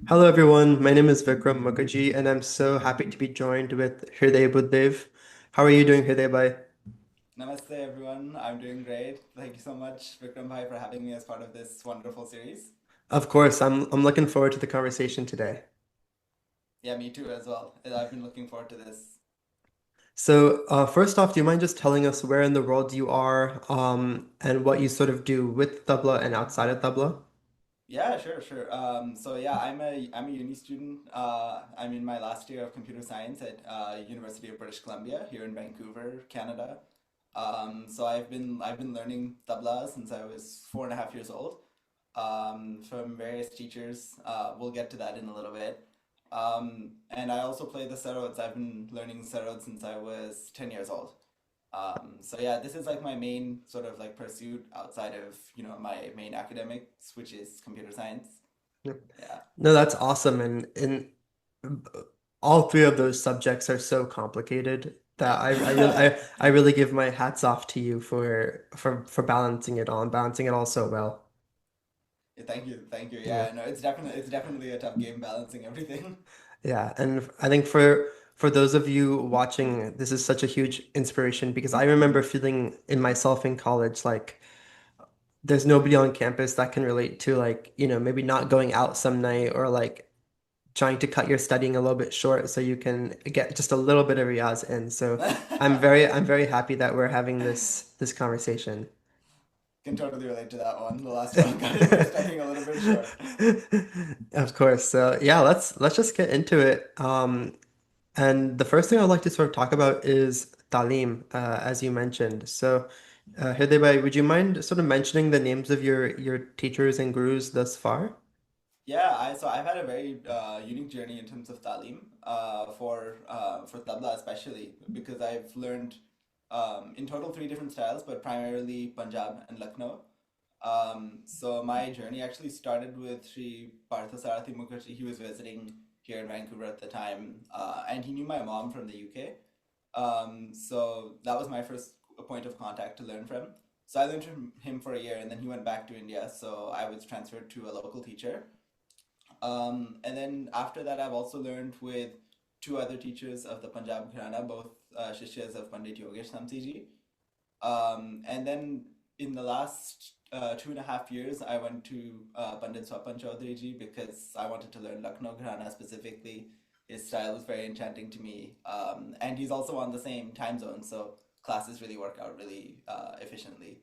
Hello everyone, my name is Vikram Mukherjee and I'm so happy to be joined with Hriday Buddhev. How are you doing, Hriday bhai? Namaste everyone, I'm doing great. Thank you so much, Vikram Bhai, for having me as part of this wonderful series. Of course, I'm looking forward to the conversation today. Yeah, me too as well. I've been looking forward to this. First off, do you mind just telling us where in the world you are, and what you sort of do with Tabla and outside of Tabla? Yeah, sure. I'm a uni student. I'm in my last year of computer science at University of British Columbia here in Vancouver, Canada. I've been learning tabla since I was 4.5 years old, from various teachers. We'll get to that in a little bit. And I also play the Sarods. I've been learning Sarod since I was 10 years old. This is like my main sort of like pursuit outside of, my main academics, which is computer science. Yep. Yeah. No, that's awesome. And all three of those subjects are so complicated that I really give my hats off to you for balancing it all so well. Yeah, thank you. Yeah. Yeah, no, it's definitely a tough game balancing everything. Yeah, and I think for those of you watching, this is such a huge inspiration because I remember feeling in myself in college like there's nobody on campus that can relate to like, maybe not going out some night or like trying to cut your studying a little bit short so you can get just a little bit of Riyaaz in. So I'm very happy that we're having this conversation. Can totally relate to that one. The last one cutting my studying a little bit short. Of course. So yeah, let's just get into it. And the first thing I'd like to sort of talk about is Taalim, as you mentioned. So, Hriday bhai, would you mind sort of mentioning the names of your teachers and gurus thus far? I've had a very unique journey in terms of Taalim, for Tabla especially, because I've learned in total three different styles, but primarily Punjab and Lucknow. So my journey actually started with Sri Parthasarathi Mukherjee. He was visiting here in Vancouver at the time, and he knew my mom from the UK. So that was my first point of contact to learn from. So I learned from him for a year, and then he went back to India. So I was transferred to a local teacher. And then after that, I've also learned with two other teachers of the Punjab Gharana, both Shishyas of Pandit Yogesh Samtiji. And then in the last 2.5 years, I went to Pandit Swapan Chaudhary ji because I wanted to learn Lucknow Gharana specifically. His style was very enchanting to me. And he's also on the same time zone, so classes really work out really efficiently.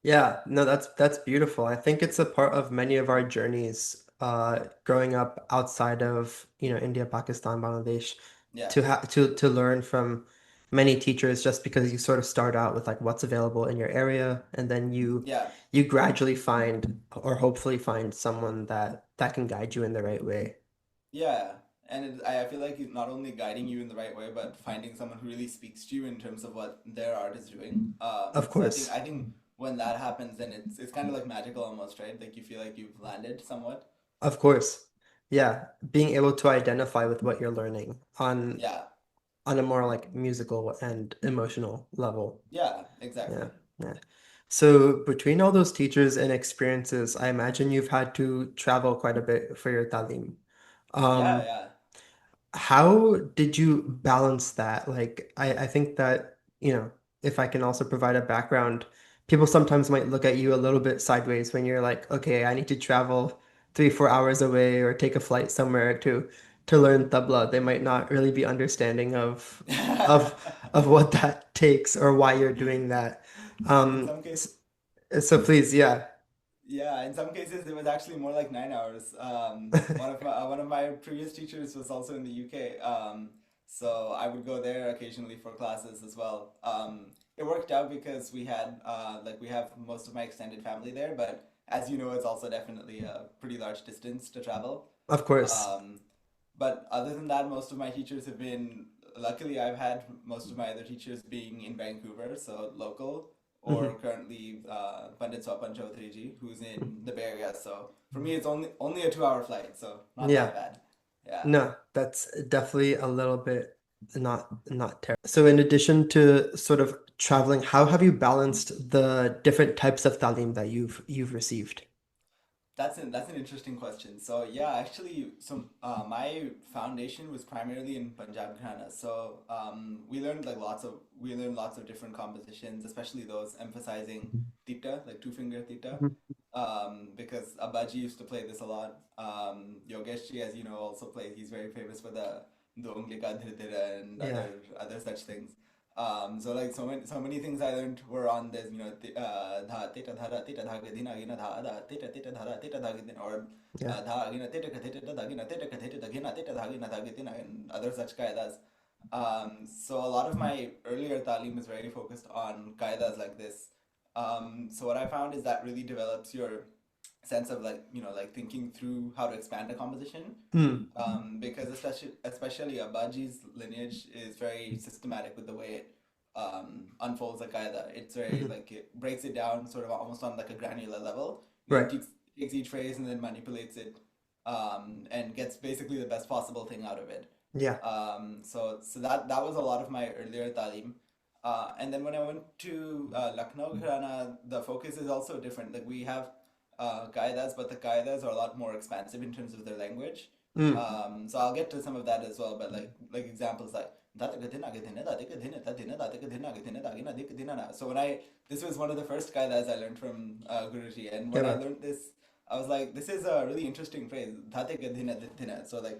Yeah, no, that's beautiful. I think it's a part of many of our journeys, growing up outside of, India, Pakistan, Bangladesh, Yeah. to learn from many teachers just because you sort of start out with like what's available in your area, and then Yeah. you gradually find or hopefully find someone that can guide you in the right way. Yeah, and I feel like it's not only guiding you in the right way, but finding someone who really speaks to you in terms of what their art is doing. Of So I think course. I think when that happens, then it's kind of like magical almost, right? Like you feel like you've landed somewhat. Of course. Yeah, being able to identify with what you're learning Yeah, on a more like musical and emotional level. yeah, Yeah, exactly. yeah. So between all those teachers and experiences, I imagine you've had to travel quite a bit for your talim. Yeah, Um, yeah. how did you balance that? Like, I think that, if I can also provide a background, people sometimes might look at you a little bit sideways when you're like, okay, I need to travel 3, 4 hours away or take a flight somewhere to learn tabla. They might not really be understanding of of what that takes or why you're doing that. In Um, some case, s- so please, yeah. yeah, in some cases it was actually more like 9 hours. One of my previous teachers was also in the UK, so I would go there occasionally for classes as well. It worked out because we have most of my extended family there, but as you know, it's also definitely a pretty large distance to travel. Of course. Um, but other than that, most of my teachers have been. Luckily, I've had most of my other teachers being in Vancouver, so local, or Mhm. currently Pandit Swapan Chaudhary ji, who's in the Bay Area. So for me, it's only a 2 hour flight, so not that Yeah. bad. Yeah. No, that's definitely a little bit not terrible. So in addition to sort of traveling, how have you balanced the different types of talim that you've received? That's an interesting question. So yeah, actually, my foundation was primarily in Punjab Gharana. So we learned lots of different compositions, especially those emphasizing tita, like two finger tita. Mhm. Because Abaji used to play this a lot. Yogesh, as you know, also plays. He's very famous for the Ungli Ka Dhir Dhir and Yeah, other such things. So like so many things I learned were on this, dha teta dhara teta dhaga dina gina dha da teta teta dhara teta dhaga dina or yeah, dha gina teta ka teta da gina teta ka teta da gina teta dhaga gina dhaga dina and other such kaidas. So a lot of my earlier talim is very focused on kaidas like this. So what I found is that really develops your sense of like thinking through how to expand a composition. mm, Because especially Abaji's lineage is very systematic with the way it unfolds a qaida. It's very mhm. like it breaks it down sort of almost on like a granular level. Right. Takes each phrase and then manipulates it, and gets basically the best possible thing out of it. Yeah. So that was a lot of my earlier talim. And then when I went to Lucknow, Gharana, the focus is also different. Like we have qaidas, but the qaidas are a lot more expansive in terms of their language. Mm, So I'll get to some of that as well, but like examples like so when I this was one of the first qaidas I learned from Guruji, and yeah, when I man. learned this, I was like, this is a really interesting phrase. So like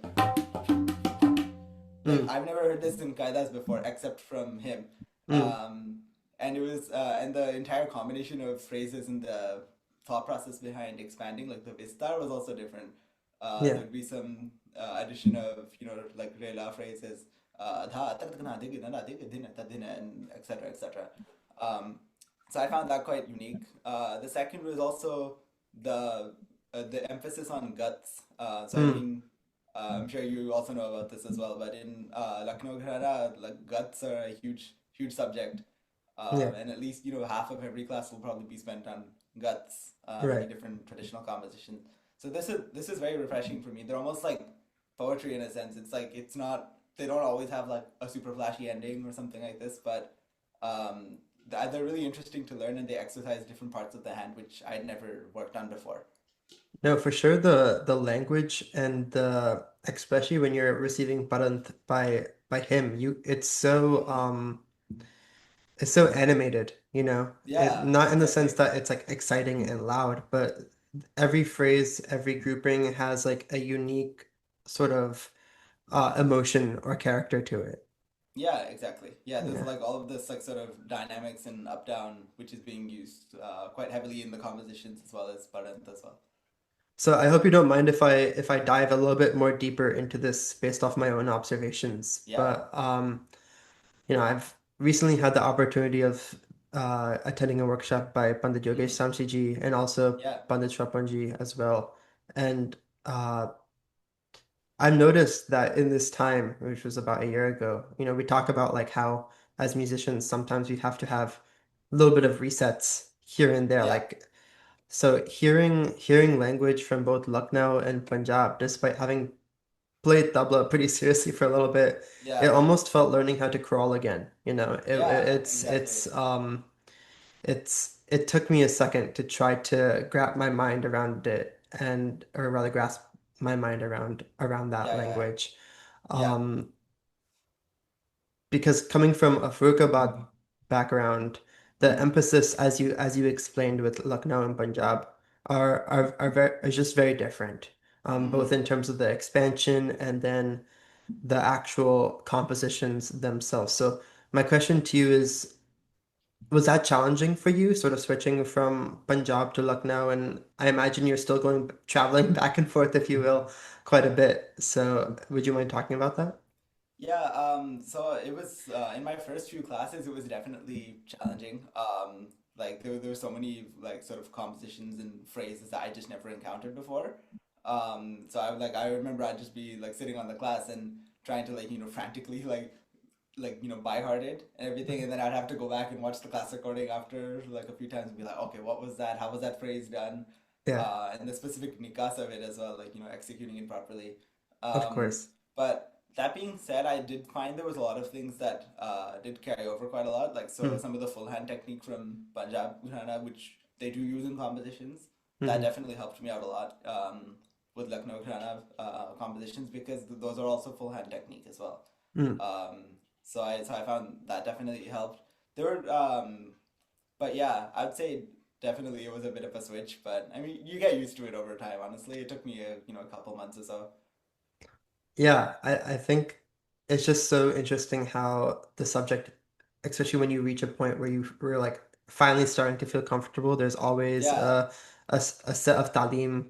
Mm, I've never heard this in Kaidas before except from him. mm, Um, and the entire combination of phrases and the thought process behind expanding, like the Vistar was also different. yeah. There'd be some addition of, like Rela phrases, and etc. etc. Um, so I found that quite unique. The second was also the the emphasis on guts. So I Mm, mean, I'm sure you also know about this as well, but in Lucknow Gharana, like guts are a huge subject, yeah. and at least half of every class will probably be spent on guts, any Right. different traditional composition. So this is very refreshing for me. They're almost like poetry in a sense. It's like it's not they don't always have like a super flashy ending or something like this, but um, they're really interesting to learn, and they exercise different parts of the hand which I'd never worked on before. No, for sure the language and the especially when you're receiving Parant by him, you Hmm. it's so animated, you know. It Yeah, not in the sense exactly. that it's like exciting and loud, but every phrase, every grouping has like a unique sort of emotion or character to it. Yeah, exactly. Yeah, there's Yeah. like all of this like sort of dynamics and up down, which is being used quite heavily in the compositions as well as Parant as well. So I hope you don't mind if I dive a little bit more deeper into this based off my own observations. Yeah. But I've recently had the opportunity of attending a workshop by Pandit Yogesh Hmm. Samsiji and also Yeah. Pandit Shrapanji as well. And I've noticed that in this time, which was about a year ago, we talk about like how as musicians sometimes we have to have a little bit of resets here and there. Yeah. Like so hearing language from both Lucknow and Punjab, despite having played tabla pretty seriously for a little bit, it Yeah. almost felt learning how to crawl again. Yeah, exactly. It took me a second to try to grab my mind around it and or rather grasp my mind around that Yeah, yeah. language. Yeah. Um, because coming from a Firukabad background, the emphasis as you explained with Lucknow and Punjab are just very different. Both Hmm. in terms of the expansion and then the actual compositions themselves. So my question to you is, was that challenging for you, sort of switching from Punjab to Lucknow? And I imagine you're still traveling back and forth, if you will, quite a bit. So would you mind talking about that? Yeah, so it was in my first few classes, it was definitely challenging. Like there were so many like sort of compositions and phrases that I just never encountered before. So I remember I'd just be like sitting on the class and trying to like frantically by hearted and everything, and then I'd have to go back and watch the class recording after like a few times and be like, okay, what was that? How was that phrase done? Yeah, And the specific nikas of it as well, like executing it properly. of Um, course. but that being said, I did find there was a lot of things that did carry over quite a lot. Like so, Hmm. some of the full hand technique from Punjab Ghana, which they do use in compositions. that Hmm. definitely helped me out a lot with Lucknow Gharana compositions because those are also full hand technique as well. Mm. So I found that definitely helped. There were but yeah, I'd say definitely it was a bit of a switch, but I mean you get used to it over time. Honestly, it took me a couple months or so. Yeah, I think it's just so interesting how the subject, especially when you reach a point where you were like finally starting to feel comfortable, there's always Yeah, a set of talim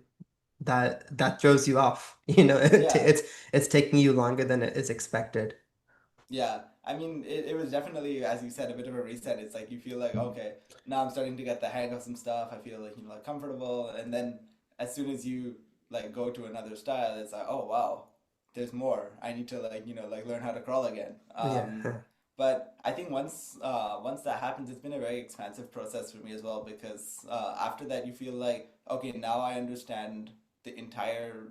that throws you off. yeah. It's taking you longer than it is expected. Yeah, I mean, it was definitely, as you said, a bit of a reset. It's like you feel like, okay, now I'm starting to get the hang of some stuff. I feel like, like comfortable. And then as soon as you like go to another style, it's like, oh wow, there's more. I need to like, like learn how to crawl again. Yeah. But I think once that happens, it's been a very expansive process for me as well because after that you feel like, okay, now I understand the entire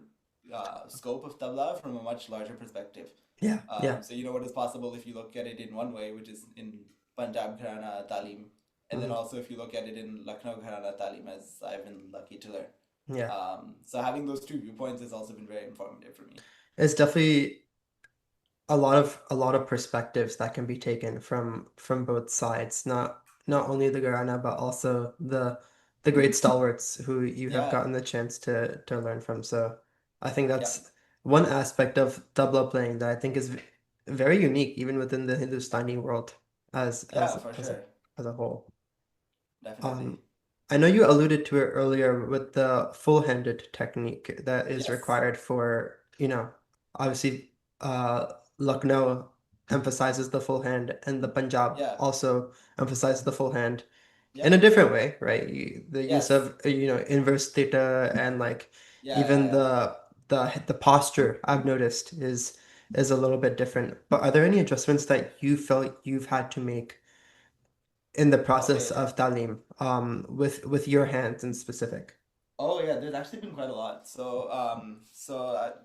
scope of tabla from a much larger perspective. Yeah. Yeah. So you know what is possible if you look at it in one way, which is in Punjab Gharana Taalim, and then Hmm. also if you look at it in Lucknow Gharana Taalim, as I've been lucky to learn. Yeah. So having those two viewpoints has also been very informative for me. It's definitely a lot of perspectives that can be taken from both sides, not only the Gharana but also the great stalwarts who you have Yeah, gotten the chance to learn from. So I think yeah, that's one aspect of tabla playing that I think is very unique even within the Hindustani world as yeah, as for as a sure, as a whole. definitely. Um, I know you alluded to it earlier with the full-handed technique that is Yes, required for, obviously, Lucknow emphasizes the full hand, and the Punjab yeah, also emphasizes the full hand in a yep, different way, right? The use yes, of, inverse theta and like yeah, yeah, even yeah. the posture I've noticed is a little bit different. But are there any adjustments that you felt you've had to make in the process Okay. of talim, with your hands in specific? Oh yeah, there's actually been quite a lot. So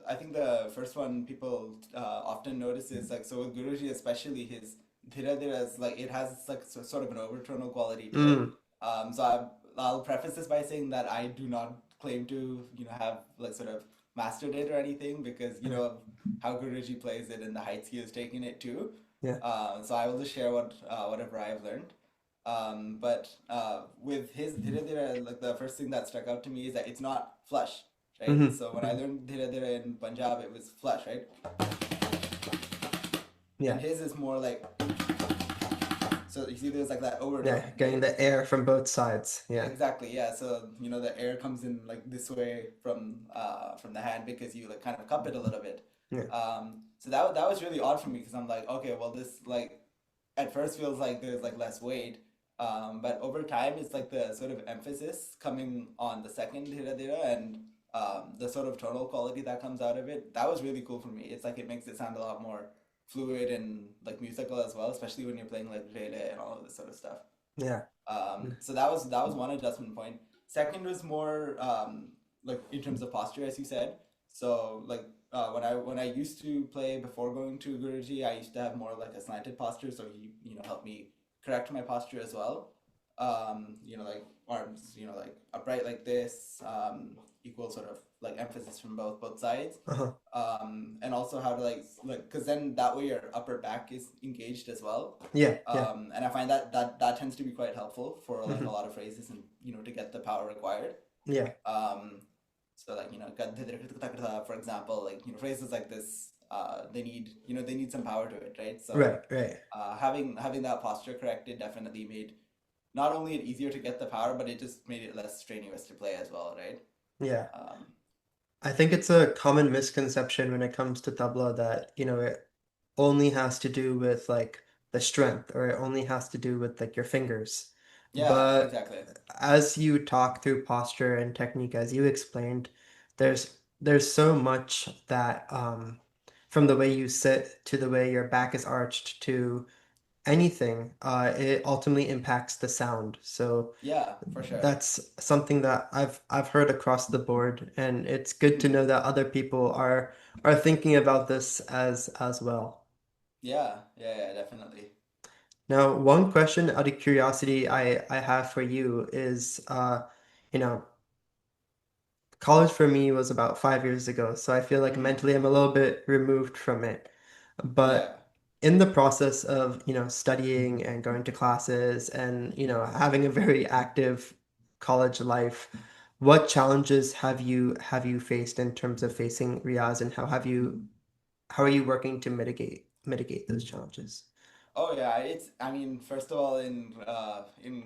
I think the first one people often notice is like so with Guruji especially his dhira dhira is like it has like sort of an overtonal quality to it. Mm, I'll preface this by saying that I do not claim to have like sort of mastered it or anything because uh, of how Guruji plays it and the heights he has taken it to. yeah. So I will just share whatever I've learned. But with his dhira dhira, like the first thing that stuck out to me is that it's not flush, right? Hmm. So when I Hmm. learned dhira dhira in Punjab, it was flush, right? And Yeah. his is more like so you see there's like that Yeah. overtone, Getting right? the air from both sides. Yeah. Exactly, yeah. So the air comes in like this way from the hand because you like kind of cup it a little bit. Yeah. So that was really odd for me because I'm like, okay, well this like at first feels like there's like less weight, but over time it's like the sort of emphasis coming on the second hira dhira and the sort of tonal quality that comes out of it. That was really cool for me. It's like it makes it sound a lot more fluid and like musical as well, especially when you're playing like Hriday and all of this sort of stuff. Yeah. Mm. So that was one adjustment point. Second was more like in terms of posture, as you said. So like when I used to play before going to Guruji, I used to have more like a slanted posture, so he helped me correct my posture as well. Like arms, like upright like this, equal sort of like emphasis from both sides. Uh-huh. And also how to like because then that way your upper back is engaged as well. Yeah. Yeah. And I find that tends to be quite helpful for like a Hmm. lot of phrases and to get the power required. Yeah. Um, so like for example, like phrases like this, they need some power to it, right? So Right. Right. having that posture corrected definitely made not only it easier to get the power, but it just made it less strenuous to play as well, right? Yeah. Um, I think it's a common misconception when it comes to tabla that, it only has to do with like the strength or it only has to do with like your fingers. yeah, But exactly. as you talk through posture and technique, as you explained, there's so much that from the way you sit to the way your back is arched to anything, it ultimately impacts the sound. So Yeah, for sure. that's something that I've heard across the board, and it's good to know that other people are thinking about this as well. Yeah, yeah, yeah, definitely. Now, one question out of curiosity I have for you is, you know, college for me was about 5 years ago, so I feel like Mm-hmm. mentally I'm a little bit removed from it. Yeah. But in the process of, studying and going to classes and, having a very active college life, what challenges have you faced in terms of facing Riaz, and how are you working to mitigate those challenges? Oh yeah, it's I mean, first of all, in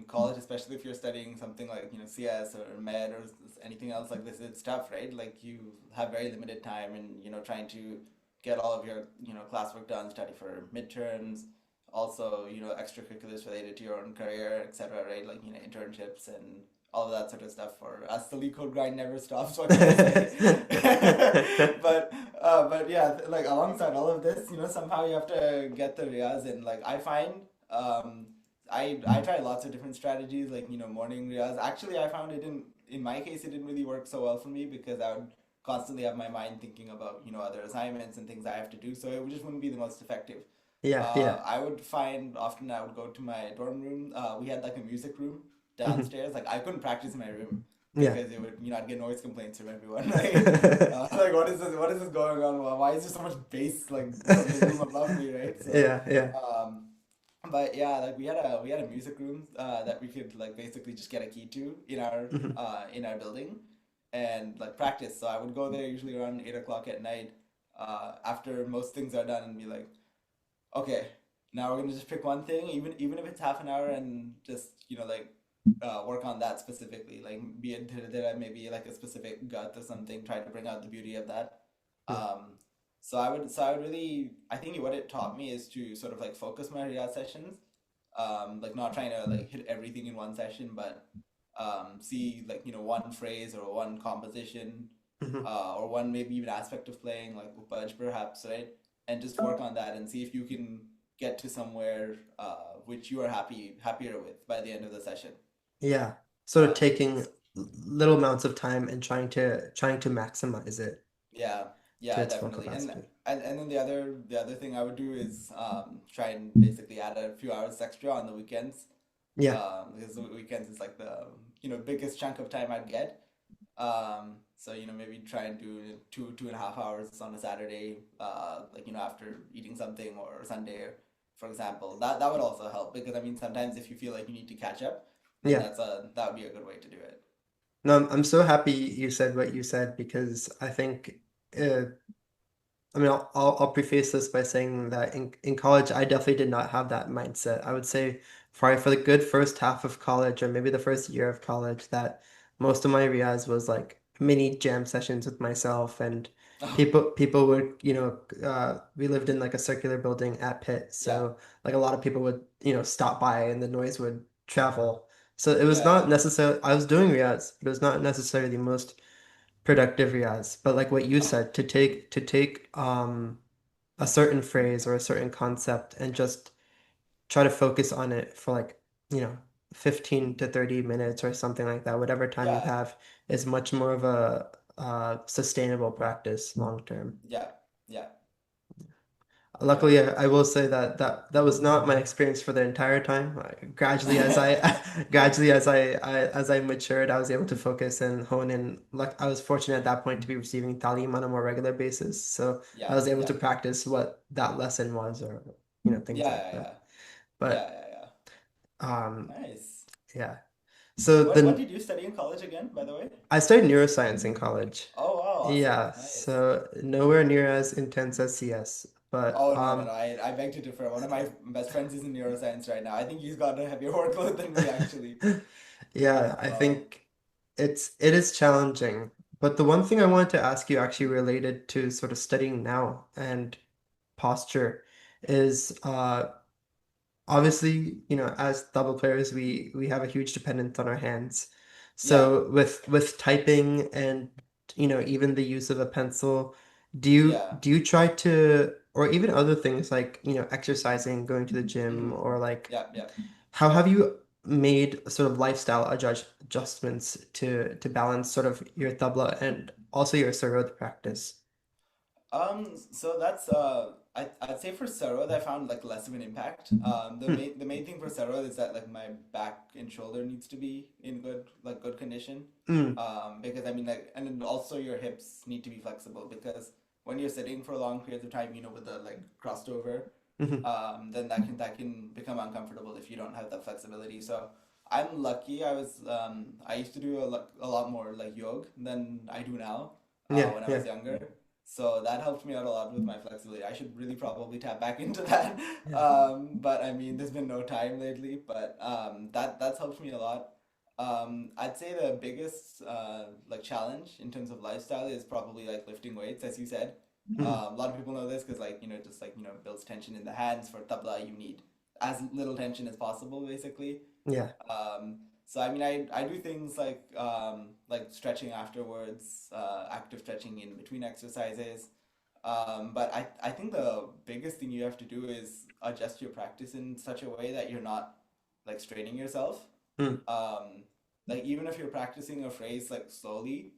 college, especially if you're studying something like, CS or med or anything else like this, it's tough, right? Like you have very limited time and, trying to get all of your, classwork done, study for midterms, also, extracurriculars related to your own career, etc., right? Like, internships and all of that sort of stuff. For us, the lead code grind never stops, what can I say? But yeah, like alongside all of this, somehow you have to get the Riyaaz in. Like I find, um, I try lots of different strategies, like morning Riyaaz. Actually, I found it didn't. In my case, it didn't really work so well for me because I would constantly have my mind thinking about other assignments and things I have to do. So it just wouldn't be the most effective. Yeah, yeah. I would find often I would go to my dorm room. We had like a music room Mhm. downstairs. Like I couldn't practice in my room Yeah. because it would, I'd get noise complaints from everyone. Like what is this? What is this going on? Why is there so much bass like from the room above me, right? So, Yeah, yeah. but yeah, like we had a music room that we could like basically just get a key to Mhm. in our building and like practice. So I would go there usually around 8 o'clock at night after most things are done and be like, okay, now we're gonna just pick one thing, even if it's half an hour, and just like work on that specifically. Like be it maybe like a specific gut or something, try to bring out the beauty of that. Yeah. So I would really, I think what it taught me is to sort of like focus my Riyadh sessions, like not trying to like hit everything in one session, but see like one phrase or one composition, Mhm. or one maybe even aspect of playing like Upaj perhaps, right? And just work on that and see if you can get to somewhere which you are happier with by the end of the session. Yeah. Sort of taking S- little amounts of time and trying to maximize it yeah, to yeah, its full definitely. And capacity. and then the other thing I would do is try and basically add a few hours extra on the weekends, Yeah. because the weekends is like the biggest chunk of time I'd get. So maybe try and do 2.5 hours on a Saturday, like after eating something, or Sunday, for example. That would also help because I mean sometimes if you feel like you need to catch up, then Yeah. that would be a good way to do it. No, I'm so happy you said what you said because I think uh, I mean, I'll preface this by saying that in college, I definitely did not have that mindset. I would say probably for the good first half of college, or maybe the first year of college, that most of my Riyaz was like mini jam sessions with myself, and Oh, people would, we lived in like a circular building at Pitt, yeah, so like a lot of people would, stop by and the noise would travel. So it was yeah, not yeah, necessarily, I was doing Riyaz, but it was not necessarily the most productive Riaz. But like what you oh, said, to take a certain phrase or a certain concept and just try to focus on it for like, you know, 15 to 30 minutes or something like that, whatever time you yeah, have is much more of a sustainable practice long term. yeah, yeah. No, Luckily, I will say that that was not my experience for the entire time. Gradually, as I gradually as I matured, I was able to focus and hone in. Like I was fortunate at that point to be receiving Taalim on a more regular basis, so I yeah, was able yeah, to practice what that lesson was, or things yeah, like yeah, that. yeah, But yeah, yeah. um, Nice. yeah. So What then did you study in college again, by the way? I studied neuroscience in college. Oh wow, awesome, Yeah, nice. so nowhere near as intense as CS, but Oh no no no! I beg to differ. One of my best friends is in neuroscience right now. I think he's got a heavier workload than me actually. Yeah, I Wow. think it is challenging. But the one thing I wanted to ask you actually related to sort of studying now and posture is obviously, as double players we have a huge dependence on our hands. Yeah, So with typing and even the use of a pencil, do you yeah. do you try to, or even other things like, exercising, going to the gym, Mm-hmm. or like Yeah, yeah. how have you made sort of lifestyle adjustments to balance sort of your tabla and also your sarod practice? So that's I'd say for Sarod, I found like less of an impact. Hmm. The main thing for Sarod is that like my back and shoulder needs to be in good condition. Mm. Because I mean like and then also your hips need to be flexible because when you're sitting for long periods of time, with the like crossed over, Hmm. then that can become uncomfortable if you don't have that flexibility. So I'm lucky. I used to do a lot more like yoga than I do now Yeah, when I yeah, was younger. So that helped me out a lot with my flexibility. I should really probably tap back into that. yeah. But I mean, there's been no time lately. But that's helped me a lot. I'd say the biggest like challenge in terms of lifestyle is probably like lifting weights, as you said. Mhm. A lot of people know this because like just like builds tension in the hands. For tabla, you need as little tension as possible, basically. Yeah. So I mean, I do things like stretching afterwards, active stretching in between exercises. But I think the biggest thing you have to do is adjust your practice in such a way that you're not like straining yourself. Mm. Um, like even if you're practicing a phrase like slowly,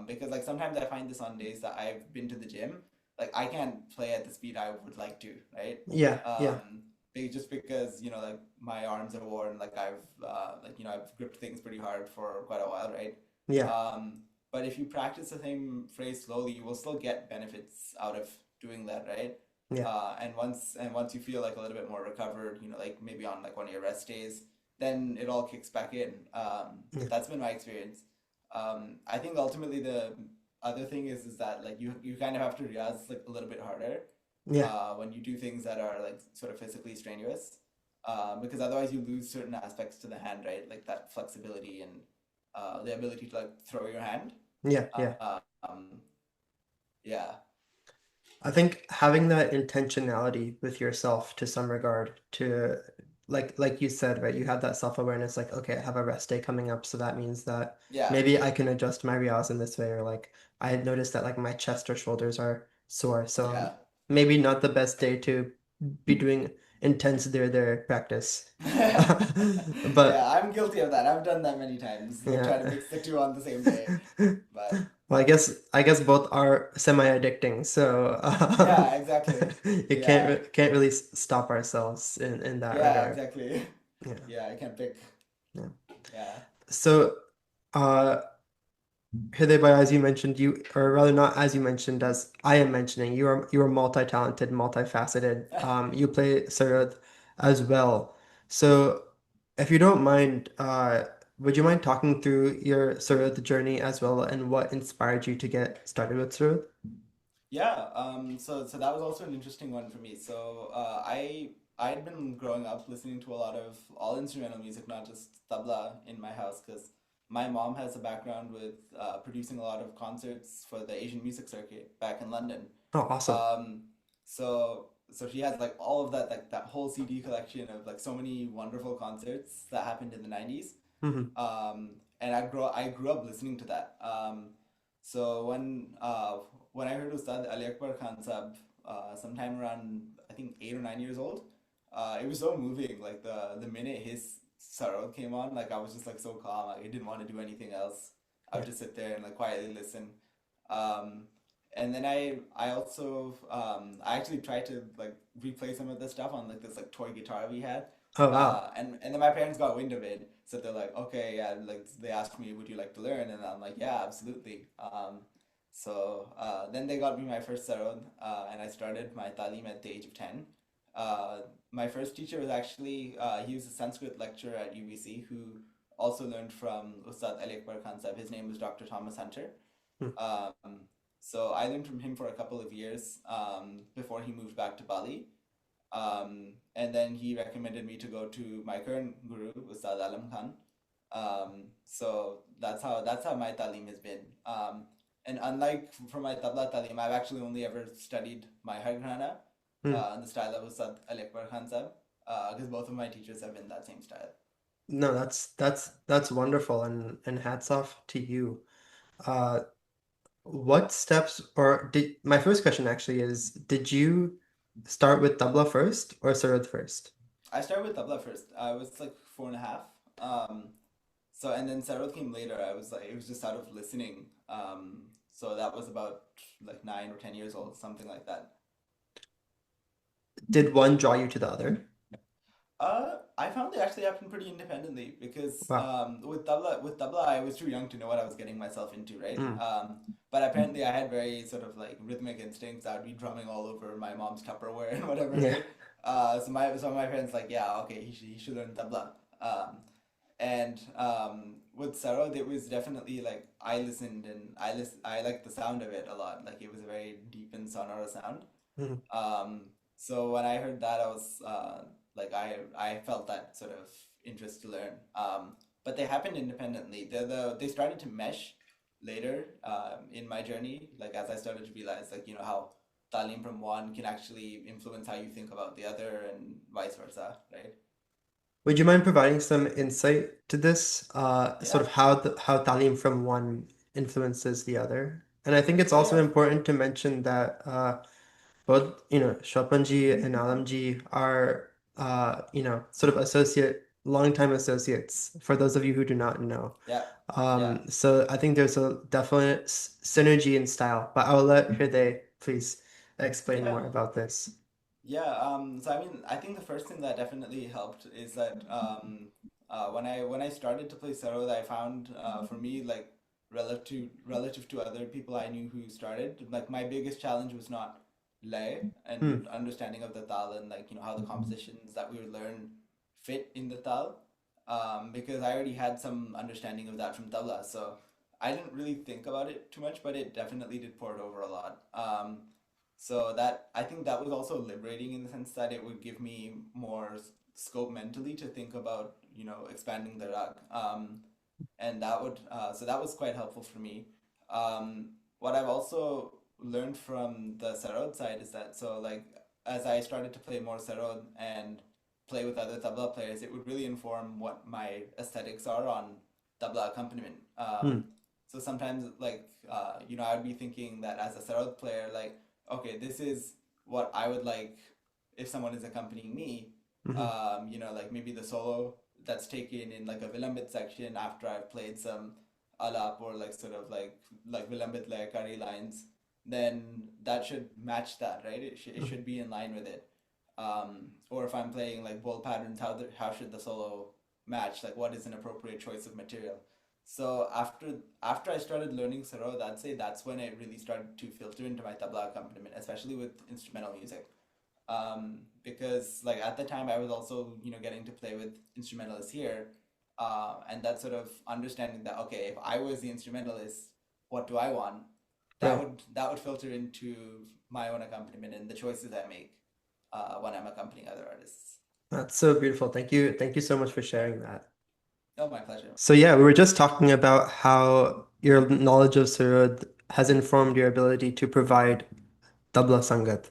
because like sometimes I find this on days that I've been to the gym, like I can't play at the speed I would like to, right? Yeah, yeah, Um, just because like my arms are worn, like I've gripped things pretty hard for quite a while, right? yeah, But if you practice the same phrase slowly, you will still get benefits out of doing that, right? yeah, And once you feel like a little bit more recovered, like maybe on like one of your rest days, then it all kicks back in. yeah, That's been my experience. I think ultimately the other thing is that like you kind of have to realize like a little bit harder yeah. when you do things that are like sort of physically strenuous, because otherwise you lose certain aspects to the hand, right? Like that flexibility and the ability to like throw your hand. Yeah, yeah. Um, yeah, I think having that intentionality with yourself to some regard to like you said, right? You have that self-awareness like, okay, I have a rest day coming up, so that means that yeah, maybe I can adjust my Riyaaz in this way, or like I had noticed that like my chest or shoulders are sore, so yeah. maybe not the best day to be doing intense there practice. Yeah, But I'm guilty of that. I've done that many times, like trying to yeah. mix the two on the same day. But Well, I guess both are semi-addicting, so yeah, exactly. you Yeah, can't really stop ourselves in that yeah, regard. exactly. Yeah, Yeah, I can pick. yeah. Yeah, So, uh, Hriday, as you mentioned, or rather not as you mentioned, as I am mentioning, you are multi-talented, multifaceted. You play Sarod as well. So, if you don't mind, would you mind talking through your Sarod journey as well and what inspired you to get started with Sarod? yeah. So that was also an interesting one for me. So I'd been growing up listening to a lot of all instrumental music, not just tabla, in my house because my mom has a background with producing a lot of concerts for the Asian music circuit back in London. Oh, awesome. Um, so she has like all of that like that whole CD collection of like so many wonderful concerts that happened in the 90s. Hmm. And I grew up listening to that. So when I heard Ustad Ali Akbar Khan Sahab sometime around I think 8 or 9 years old, it was so moving. Like the minute his Sarod came on, like I was just like so calm. Like I didn't want to do anything else. I would Yeah. just sit there and like quietly listen. Um, and then I also I actually tried to like replay some of the stuff on like this like toy guitar we had. Oh, wow. And then my parents got wind of it, so they're like, okay, yeah, like they asked me, would you like to learn? And I'm like, yeah, absolutely. So then they got me my first sarod, and I started my Taalim at the age of 10. Uh, my first teacher was actually he was a Sanskrit lecturer at UBC who also learned from Ustad Ali Akbar Khan Sahib. His name was Dr. Thomas Hunter. Hmm. Um, so I learned from him for a couple of years before he moved back to Bali. And then he recommended me to go to my current guru, Ustad Alam Khan. So that's how my talim has been. And unlike from my tabla talim, I've actually only ever studied my Gharana Hmm. in the style of Ustad Ali Akbar Khan Sahib, because both of my teachers have been that same style. No, that's wonderful and hats off to you. Uh, what steps or did my first question actually is, did you start with tabla first or sarod first? I started with tabla first. I was like 4.5. And then Sarod came later. I was like, it was just out of listening. So that was about like 9 or 10 years old, something like that. did one draw you to the other? I found they actually happened pretty independently because Wow. with tabla I was too young to know what I was getting myself into, right? Mm. But apparently I had very sort of like rhythmic instincts. I'd be drumming all over my mom's Tupperware and whatever, Yeah. right? So my parents like, yeah, okay, he should learn tabla. And with Sarod, it was definitely like I listened and I liked the sound of it a lot. Like it was a very deep and sonora sound. Mm. So when I heard that, I was like, I felt that sort of interest to learn. But they happened independently. They started to mesh later in my journey. Like as I started to realize, like how Taalim from one can actually influence how you think about the other, and vice versa, right? Would you mind providing some insight to this, sort Yeah, of how Talim from one influences the other? And I think it's yeah, also yeah, important to mention that both, Shopanji and Alamji are, sort of longtime associates, for those of you who do not know. yeah, yeah. So I think there's a definite synergy in style, but I'll let Hriday please explain Yeah, more about this. yeah, so I mean, I think the first thing that definitely helped is that when I started to play Sarod, I found for me like relative to other people I knew who started, like my biggest challenge was not lay and Hmm. understanding of the tal and like how the compositions that we would learn fit in the tal, because I already had some understanding of that from tabla, so I didn't really think about it too much, but it definitely did pour it over a lot. So that I think that was also liberating in the sense that it would give me more scope mentally to think about, expanding the rug. And that was quite helpful for me. What I've also learned from the Sarod side is that so like as I started to play more Sarod and play with other tabla players, it would really inform what my aesthetics are on tabla accompaniment. Hmm. So sometimes like I would be thinking that as a Sarod player, like okay, this is what I would like if someone is accompanying me. Hmm. Like maybe the solo that's taken in like a Vilambit section after I've played some alap or like sort of like Vilambit Layakari lines, then that should match that, right? It should be in line with it. Or if I'm playing like bold patterns, how should the solo match? Like what is an appropriate choice of material? So after I started learning Sarod, I'd say that's when it really started to filter into my tabla accompaniment, especially with instrumental music. Because like at the time I was also getting to play with instrumentalists here, and that sort of understanding that okay, if I was the instrumentalist, what do I want? Right. That would filter into my own accompaniment and the choices I make when I'm accompanying other artists. That's so beautiful. Thank you. Thank you so much for sharing that. Oh, my pleasure. So yeah, we were just talking about how your knowledge of Sarod has informed your ability to provide Tabla Sangat.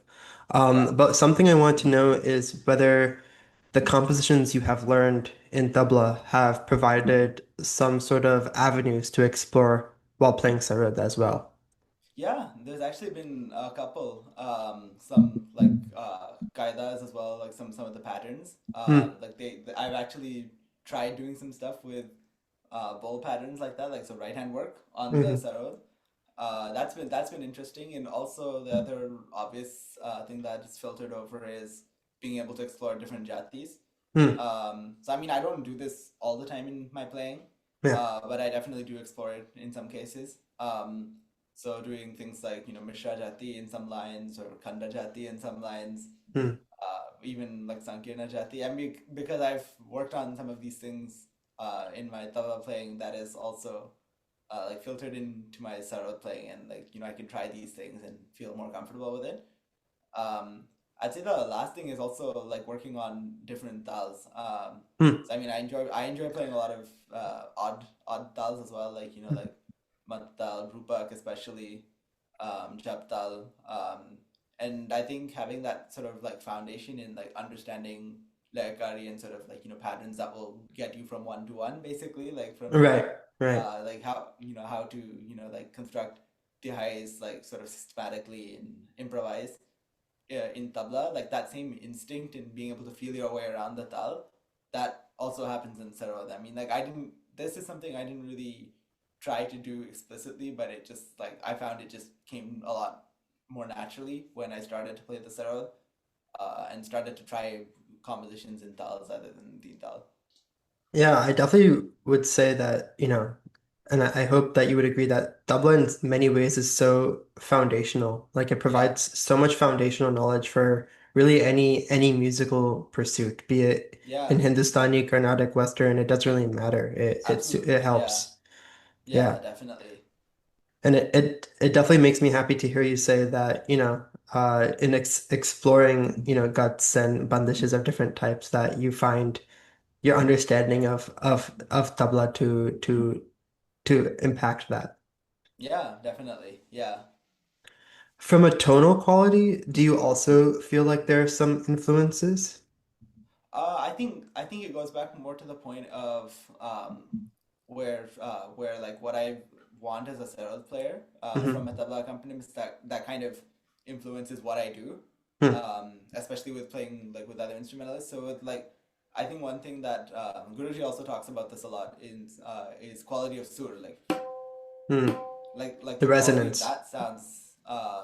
Yeah. But something I want to know is whether the compositions you have learned in tabla have provided some sort of avenues to explore while playing sarod as well. Yeah, there's actually been a couple, some like kaidas as well, like some of the patterns. Hmm. I've actually tried doing some stuff with bowl patterns like that, like so right hand work on the Hmm. sarod. That's been interesting, and also the other obvious thing that is filtered over is being able to explore different jatis. Hmm. So I mean, I don't do this all the time in my playing, Yeah. but I definitely do explore it in some cases. So doing things like Mishra Jati in some lines or Khanda Jati in some lines, Hmm. even like Sankirna Jati. I mean, because I've worked on some of these things in my tabla playing, that is also like filtered into my sarod playing, and like I can try these things and feel more comfortable with it. Um, I'd say the last thing is also like working on different tals. Hmm. So I mean, I enjoy playing a lot of odd tals as well, like like mat tal, rupak especially, jap tal, and I think having that sort of like foundation in like understanding layakari and sort of like patterns that will get you from one to one, basically, like from Right. Right. like how how to like construct tihais like sort of systematically and improvise in tabla, like that same instinct and being able to feel your way around the tal, that also happens in sarod. I mean, like I didn't. This is something I didn't really try to do explicitly, but it just like I found it just came a lot more naturally when I started to play the sarod. and started to try compositions in tals other than the tal. Yeah, I definitely would say that, and I hope that you would agree that Tabla in many ways is so foundational. Like it Yeah, provides so much foundational knowledge for really any musical pursuit, be it in yeah, Hindustani, Carnatic, Western, it doesn't really matter. It absolutely. Yeah, helps. yeah, Yeah. definitely. And it definitely makes me happy to hear you say that, in exploring, guts and bandishes of different types, that you find your understanding of tabla to impact that. Yeah, definitely. Yeah. From a tonal quality, do you also feel like there are some influences? I think it goes back more to the point of where like what I want as a Sarod player from a Hmm. tabla accompaniment that kind of influences what I do, Hmm. especially with playing like with other instrumentalists. So with like I think one thing that Guruji also talks about this a lot is quality of sur, Hmm. like The the quality of resonance. that sounds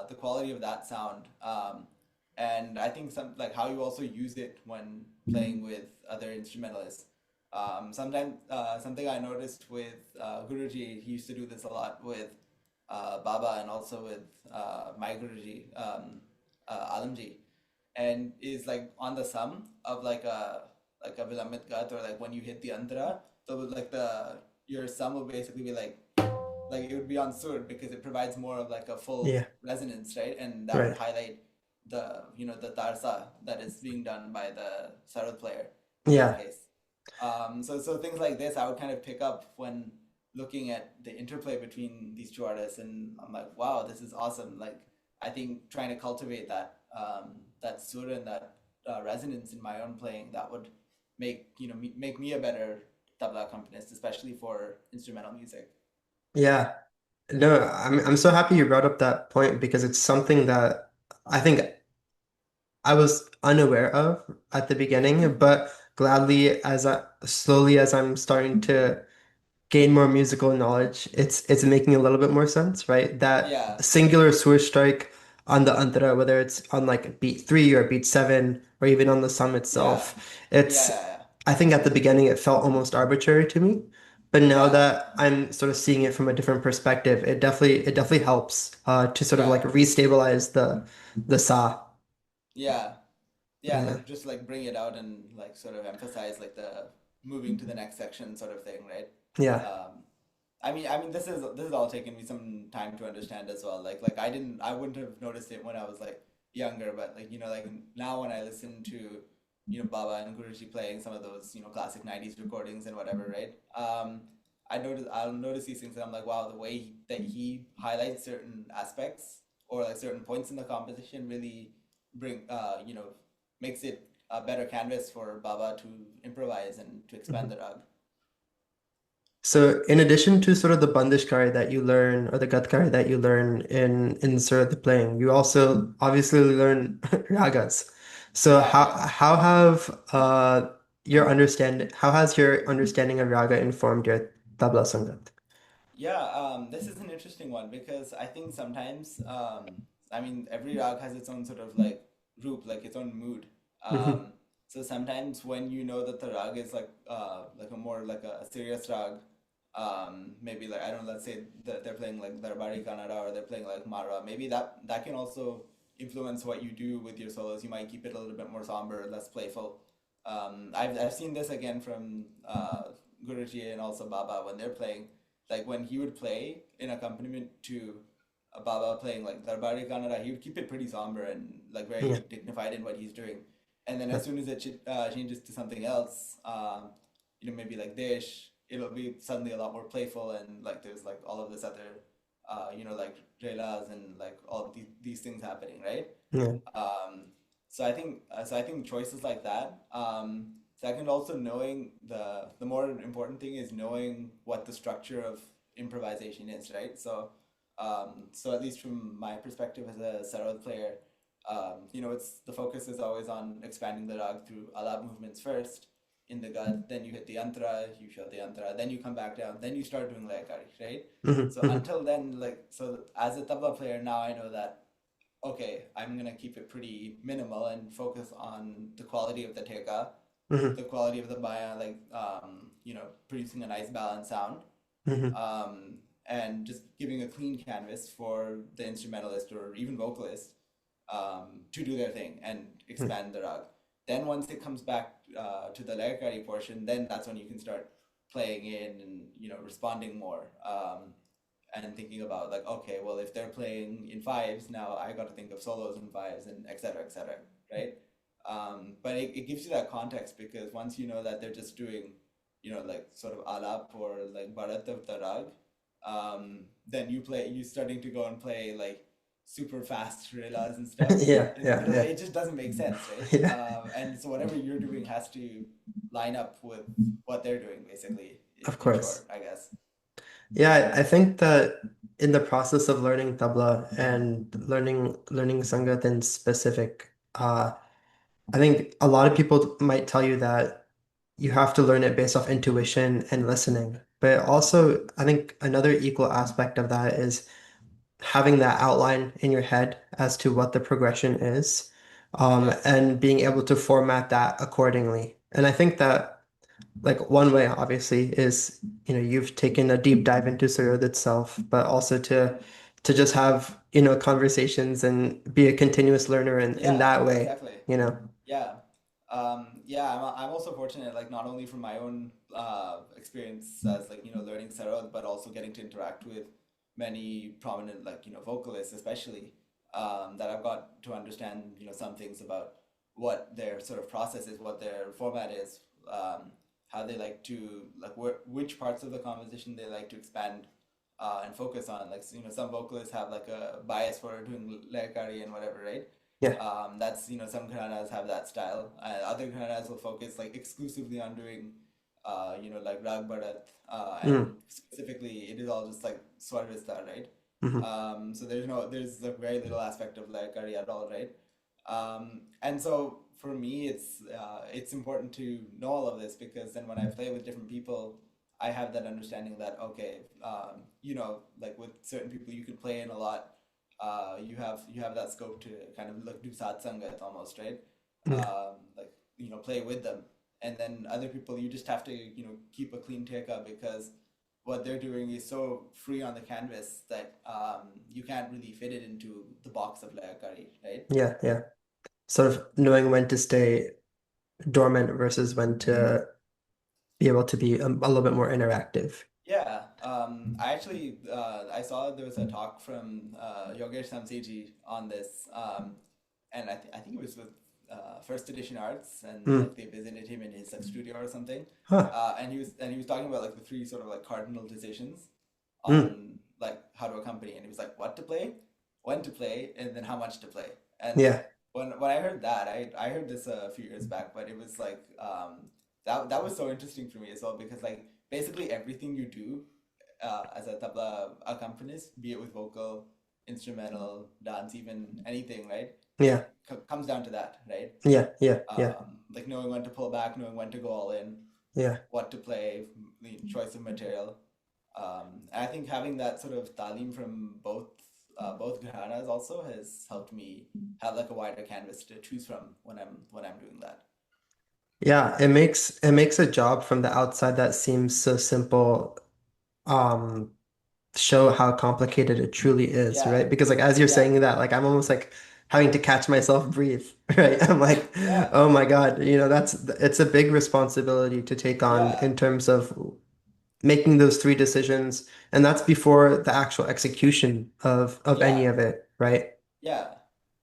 the quality of that sound and I think some like how you also use it when playing with other instrumentalists sometimes something I noticed with Guruji, he used to do this a lot with Baba and also with my Guruji, Alamji, and is like on the sum of like a Vilamit Gat or like when you hit the Antara, so like the your sum will basically be like it would be on sur because it provides more of like a full Yeah. resonance, right? And that would Right. highlight the tarsa that is being done by the sarod player in that Yeah. case. So things like this I would kind of pick up when looking at the interplay between these two artists, and I'm like, wow, this is awesome. Like I think trying to cultivate that sur and that resonance in my own playing that would make me a better tabla accompanist, especially for instrumental music. Yeah. No, I'm so happy you brought up that point because it's something that I think I was unaware of at the beginning, but gladly slowly as I'm starting to gain more musical knowledge, it's making a little bit more sense, right? That Yeah, singular sword strike on the antara, whether it's on like beat three or beat seven, or even on the sum yeah, itself, yeah, it's yeah, I think at the beginning it felt almost arbitrary to me. But now yeah, that I'm sort of seeing it from a different perspective, it definitely helps to sort of like yeah, restabilize the sa. yeah, yeah. Yeah. Like just like bring it out and like sort of emphasize like the moving to the next section sort of thing, right? Yeah. Um, I mean, this is all taken me some time to understand as well. Like I wouldn't have noticed it when I was like younger, but like like now when I listen to Baba and Guruji playing some of those classic '90s recordings and whatever, right? I'll notice these things and I'm like, wow, the way that he highlights certain aspects or like certain points in the composition really bring makes it a better canvas for Baba to improvise and to expand Mhm. the rag. So in addition to sort of the bandishkari that you learn or the gatkari that you learn in sort of the playing, you also obviously learn ragas. So Yeah, how yeah. how have how has your understanding of raga informed your tabla sangat? Yeah, this is an interesting one because I think sometimes, I mean, every rag has its own sort of like roop, like its own mood. Hmm. So sometimes when you know that the rag is like a more like a serious rag, maybe like I don't know, let's say that they're playing like Darbari Kannada or they're playing like Mara, maybe that can also influence what you do with your solos. You might keep it a little bit more somber, less playful. I've seen this again from Guruji and also Baba when they're playing like when he would play in accompaniment to a Baba playing like Darbari Kannada, he would keep it pretty somber and like Yeah. very dignified in what he's doing. And then as soon as it changes to something else, maybe like Desh, it'll be suddenly a lot more playful and like there's like all of this other, like Riyaaz and like all of these things happening, right? Yeah. Um, so I think choices like that. Second, also knowing the more important thing is knowing what the structure of improvisation is, right? So at least from my perspective as a Sarod player, it's the focus is always on expanding the rag through alab movements first in the gut, then you hit the antara, you show the antara, then you come back down, then you start doing layakari, right? Hmm. So Hmm. until then, like so as a tabla player now I know that okay, I'm gonna keep it pretty minimal and focus on the quality of the teka, Hmm. the quality of the baya, like producing a nice balanced sound, Hmm. and just giving a clean canvas for the instrumentalist or even vocalist to do their thing and expand the rag. Then once it comes back to the layakari portion, then that's when you can start playing in and responding more. And thinking about like, okay, well, if they're playing in fives, now I got to think of solos in fives and et cetera, right? But it gives you that context because once you know that they're just doing, like sort of alap or like bharat of the rag, then you starting to go and play like super fast Riyaaz and stuff. Yeah, yeah, yeah, It just doesn't make sense, right? yeah. And so whatever you're doing has to line up with what they're doing, basically, Of in course. short, I guess. Yeah, I think that in the process of learning tabla and learning Sangat in specific, I think a lot of people might tell you that you have to learn it based off intuition and listening. But also, I think another equal aspect of that is having that outline in your head as to what the progression is, Yes. and being able to format that accordingly. And I think that like one way obviously is, you've taken a deep dive into Sarod itself, but also to just have, conversations and be a continuous learner in Yeah, that way, exactly. you know. Yeah. Yeah, I'm also fortunate, like not only from my own experience as like, learning Sarod, but also getting to interact with many prominent like, vocalists especially, that I've got to understand, some things about what their sort of process is, what their format is, how they like to like which parts of the composition they like to expand and focus on. Like, some vocalists have like a bias for doing layakari and whatever, right? Yeah. That's some Gharanas have that style. Other Gharanas will focus like exclusively on doing, like Rag Bharat, Mm. and specifically it is all just like Swarvista, right? Hmm. So there's a very little aspect of like Kari at all, right? And so for me, it's important to know all of this because then when I play with different people, I have that understanding that okay, like with certain people you could play in a lot. You have that scope to kind of like do satsangat almost, right? Yeah. Like play with them, and then other people you just have to keep a clean teka because what they're doing is so free on the canvas that you can't really fit it into the box of layakari, right? Yeah, yeah. Sort of knowing when to stay dormant versus when to be able to be a little bit more interactive. Yeah, I actually I saw there was a talk from Yogesh Samseji on this, and I think it was with First Edition Arts, and Mm. like they visited him in his like studio or something, Huh. and he was talking about like the three sort of like cardinal decisions Mm. on like how to accompany, and he was like what to play, when to play, and then how much to play. And Yeah. when I heard that, I heard this a few years back, but it was like that was so interesting for me as well because like basically everything you do as a tabla accompanist, be it with vocal, instrumental, dance, even anything, right? Yeah. Comes down to that, right? Yeah. Yeah. Yeah. Like knowing when to pull back, knowing when to go all in, Yeah. what to play, the choice of material. And I think having that sort of talim from both gharanas also has helped me have like a wider canvas to choose from when I'm doing that. Yeah. It makes a job from the outside that seems so simple, um, show how complicated it truly is, Yeah, right? Because like as you're yeah, saying that, like I'm almost like having to catch myself breathe, right? I'm like, yeah, oh my God, it's a big responsibility to take on yeah, in terms of making those three decisions, and that's before the actual execution of any yeah, of it, right? yeah,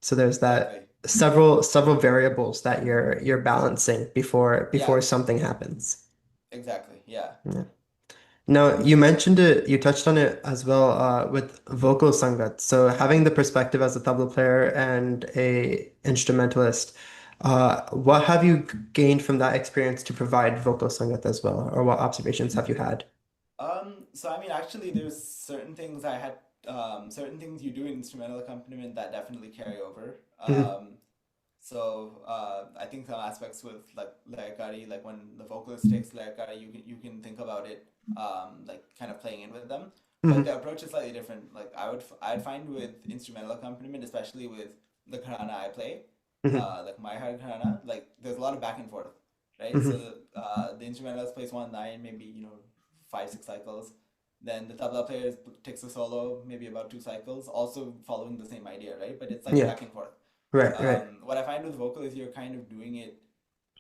So there's that exactly. several variables that you're balancing before Yeah, something happens. exactly. Yeah. Yeah. Now, you mentioned it, you touched on it as well, with vocal sangat. So having the perspective as a tabla player and a instrumentalist, what have you gained from that experience to provide vocal sangat as well, or what observations have you had? So I mean, actually, there's certain things you do in instrumental accompaniment that definitely carry over. Mhm. So I think some aspects with like layakari, like when the vocalist takes layakari, you can think about it like kind of playing in with them. but Hmm. the approach is slightly different. Like I'd find with instrumental accompaniment, especially with the Gharana I play, Hmm. like my hard Gharana, like there's a lot of back and forth, right? So Hmm. the instrumentalist plays 1/9, maybe 5 6 cycles. Then the tabla player takes a solo, maybe about 2 cycles, also following the same idea, right? But it's like Yeah. back and forth. Right. Right. What I find with vocal is you're kind of doing it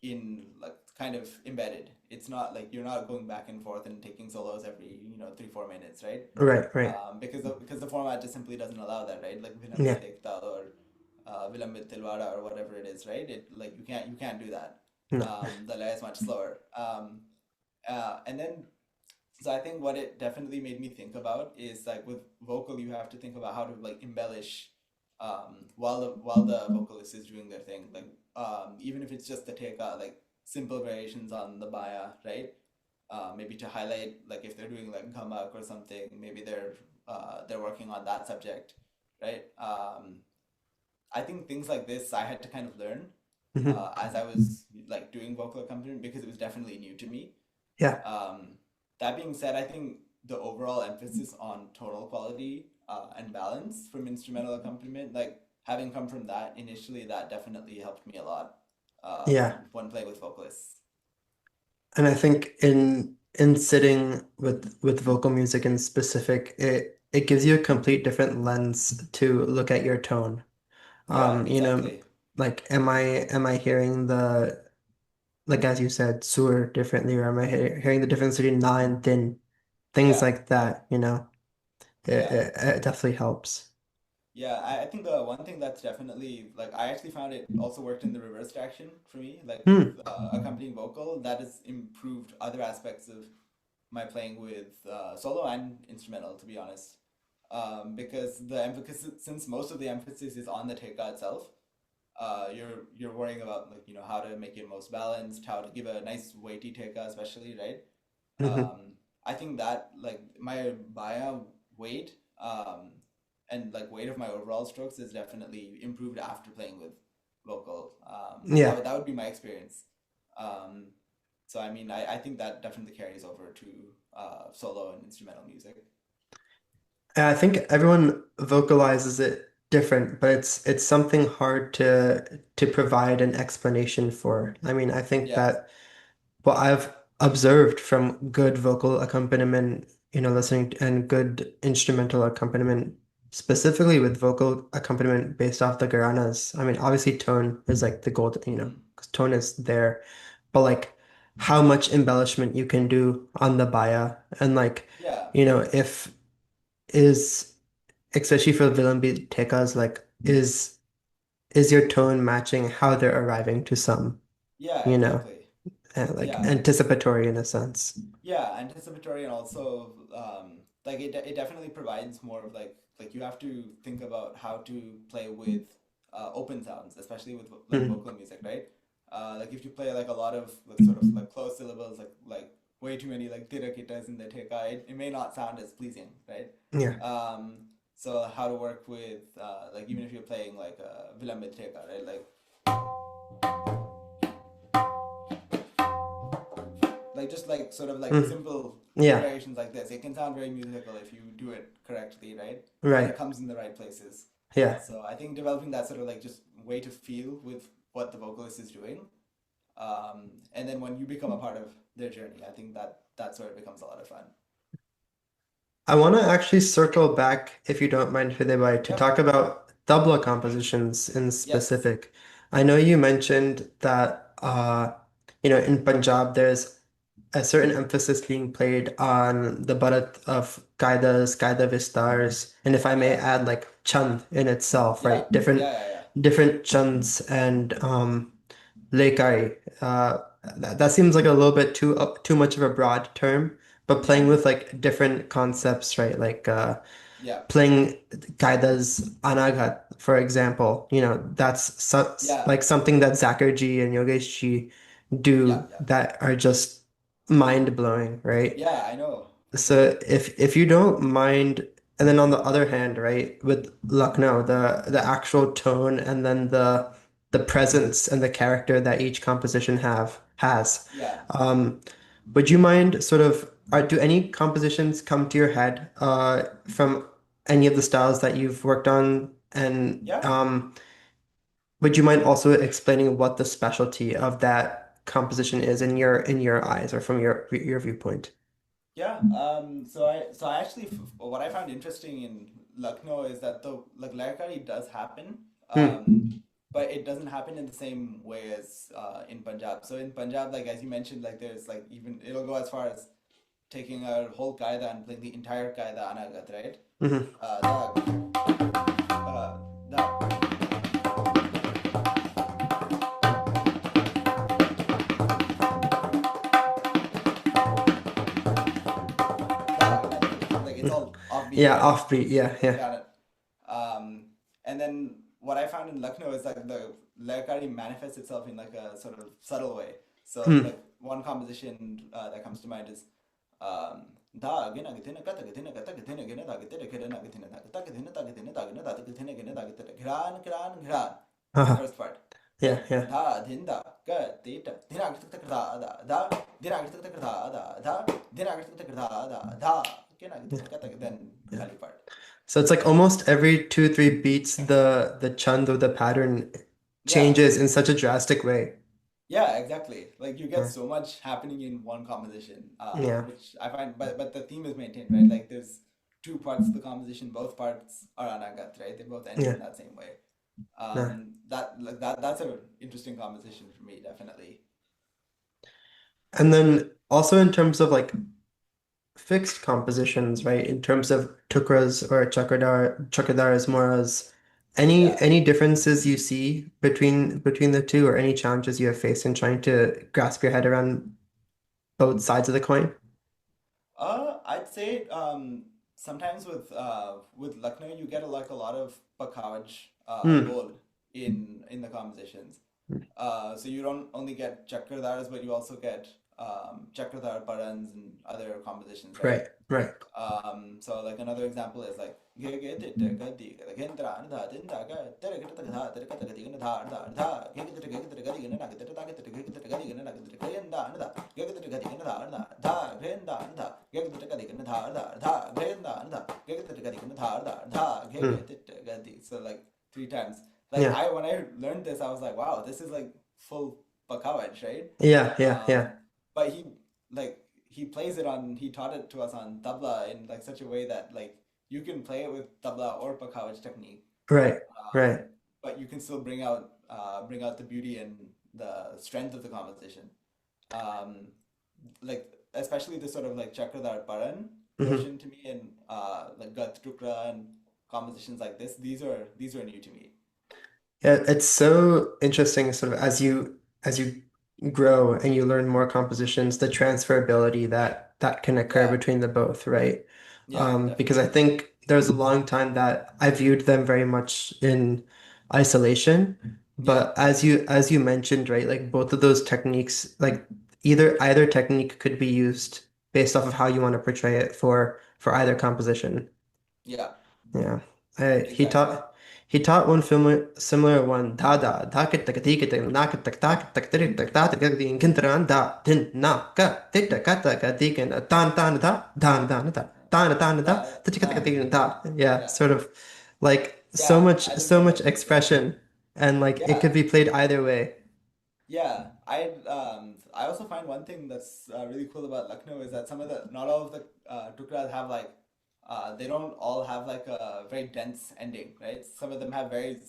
in like kind of embedded. It's not like you're not going back and forth and taking solos every 3 4 minutes, right? Right. Right. Because the format just simply doesn't allow that, right? Like Yeah. Vinamit Ektal or Vilambit Tilwara or whatever it is, right? It like you can't do that. No. The lay is much slower. And then so I think what it definitely made me think about is like with vocal, you have to think about how to like embellish while the vocalist is doing their thing. Like even if it's just the teka, like simple variations on the baya, right? Maybe to highlight like if they're doing like gamak or something, maybe they're working on that subject, right? I think things like this I had to kind of learn Hmm. as I was like doing vocal accompaniment because it was definitely new to me. Yeah. um, that being said, I think the overall emphasis on tonal quality and balance from instrumental accompaniment, like having come from that initially, that definitely helped me a lot Yeah. when playing with vocalists. And I think in sitting with vocal music in specific, it gives you a complete different lens to look at your tone. Yeah, You know, exactly. like am I hearing the like as you said, sur differently, or am I hearing the difference between na and thin? Things Yeah, like that, you know. It, yeah. it, it definitely helps. Yeah, I think the one thing that's definitely like I actually found it also worked in the reverse direction for me, like with Hmm. accompanying vocal, that has improved other aspects of my playing with solo and instrumental, to be honest. Because the emphasis, since most of the emphasis is on the teka itself, you're worrying about like how to make it most balanced, how to give a nice weighty teka, especially, right? Hmm. I think that like my baya weight and like weight of my overall strokes is definitely improved after playing with vocal. Yeah. That would be my experience. Um, so I mean, I think that definitely carries over to solo and instrumental music. And I think everyone vocalizes it different, but it's something hard to provide an explanation for. I mean, I think Yeah. that what I've observed from good vocal accompaniment, listening and good instrumental accompaniment, specifically with vocal accompaniment based off the Gharanas. I mean, obviously tone is like the gold, Hmm. 'cause tone is there, but like how much embellishment you can do on the baya and like, Yeah. if is especially for Villain Tekas, like is your tone matching how they're arriving to some, Yeah. you know, Exactly. like Yeah. anticipatory in a sense. Yeah. Anticipatory and also like it definitely provides more of like you have to think about how to play with open sounds, especially with like Mhm. vocal music, right? Like if you play like a lot of like sort of like closed syllables, like way too many like tirakitas in the teka, it may not sound as pleasing, right? Yeah. Um, so how to work with like even if you're playing like vilambit teka, right? Like just like sort of like Mm. simple Yeah. variations like this. It can sound very musical if you do it correctly, right? And it Right. comes in the right places. Yeah. So I think developing that sort of like just way to feel with what the vocalist is doing, and then when you become a part of their journey, I think that's where it becomes a lot of fun. I want to actually circle back, if you don't mind, Hriday, to Yep. talk about tabla compositions in Yes. specific. I know you mentioned that, in Punjab, there's a certain emphasis being played on the bharat of kaidas, kaida vistars, and if I may Yeah. add, like chand in itself, Yeah. right? Different, Yeah. Yeah. Yeah. different chands and Lekai. That seems like a little bit too much of a broad term, but playing Mm-hmm. with like different concepts, right? Like Yeah. playing Kaida's Anagat, for example, that's Yeah. like something that Zakarji and Yogesh Yeah. do Yeah. that are just mind blowing, right? Yeah. I know So completely. if you don't mind, and then on the other hand, right, with Lucknow, the actual tone and then the presence and the character that each composition have has. Yeah. Would you mind sort of do any compositions come to your head from any of the styles that you've worked on? And Yeah, would you mind also explaining what the specialty of that composition is in your eyes or from your viewpoint? yeah. So I actually what I found interesting in Lucknow is that the like Layakari does happen, Hmm. but it doesn't happen in the same way as in Punjab. So in Punjab, like as you mentioned, like there's like even it'll go as far as taking a whole qaida and playing the entire qaida anagat, right? Hmm. Uh, da, like it's all offbeat, Yeah, right? offbeat. Yeah, yeah. Got it. And then what I found in Lucknow is like the Layakari manifests itself in like a sort of subtle way. So Hmm. like one composition that comes to mind is da gina githina kata githina kata githina gina da githina gina githina da gita githina da githina da gina da githina gina da githina gran gran gran. That's the Uh-huh. first part. Then Yeah, yeah. da dhinda ga tita dhina gita da da da dhina gita da da da dhina gita da da gina githina kata then Yeah. khali part. So it's like almost every two, three beats, the chand or the pattern Yeah, changes in such a drastic way. yeah, exactly. Like you get Yeah, so much happening in one composition, yeah, which I find, but the theme is maintained, right? Like there's two parts of the composition, both parts are anagat, right? They both end yeah. in that same way. Yeah. That's an interesting composition for me, definitely. And then also in terms of like fixed compositions, right? In terms of tukras or chakradaras, moras, Yeah. any differences you see between the two, or any challenges you have faced in trying to grasp your head around both sides of the coin? I'd say sometimes with Lucknow you get like a lot of pakawaj Hmm. bol in the compositions. So you don't only get chakradars, but you also get chakradar parans and other compositions, right? Right, right. So like another example is like Hmm. so like three times. Like Yeah, I when I learned this, I was like, wow, this is like full pakawaj, right? yeah, yeah, Um, yeah. but like he plays it on he taught it to us on tabla in like such a way that like you can play it with tabla or pakawaj technique, Right, right. but you can still bring out the beauty and the strength of the composition. Um, like especially the sort of like Chakradhar Paran Hmm. version to me and like Gat Tukra and compositions like this, these were new to me. Yeah, it's so interesting sort of as you grow and you learn more compositions, the transferability that can occur Yeah, between the both, right? yeah, Because I definitely. think there's a long time that I viewed them very much in isolation. Yeah, But as you mentioned, right, like both of those techniques, like either technique could be used based off of how you want to portray it for either composition. yeah, Yeah. exactly. He taught one similar one da da da kit tak tik tak na kit tak tak tak tik tak ta tak din kintaran da din na ka tik tak ta ka tik and tan tan da dan dan da tan tan da tik tak tik da. Yeah, Yeah, sort of like yeah. I think so that much that's super cool. expression, and like it Yeah, could be played either way. yeah. I also find one thing that's really cool about Lucknow is that some of the not all of the tukras have like they don't all have like a very dense ending, right? Some of them have very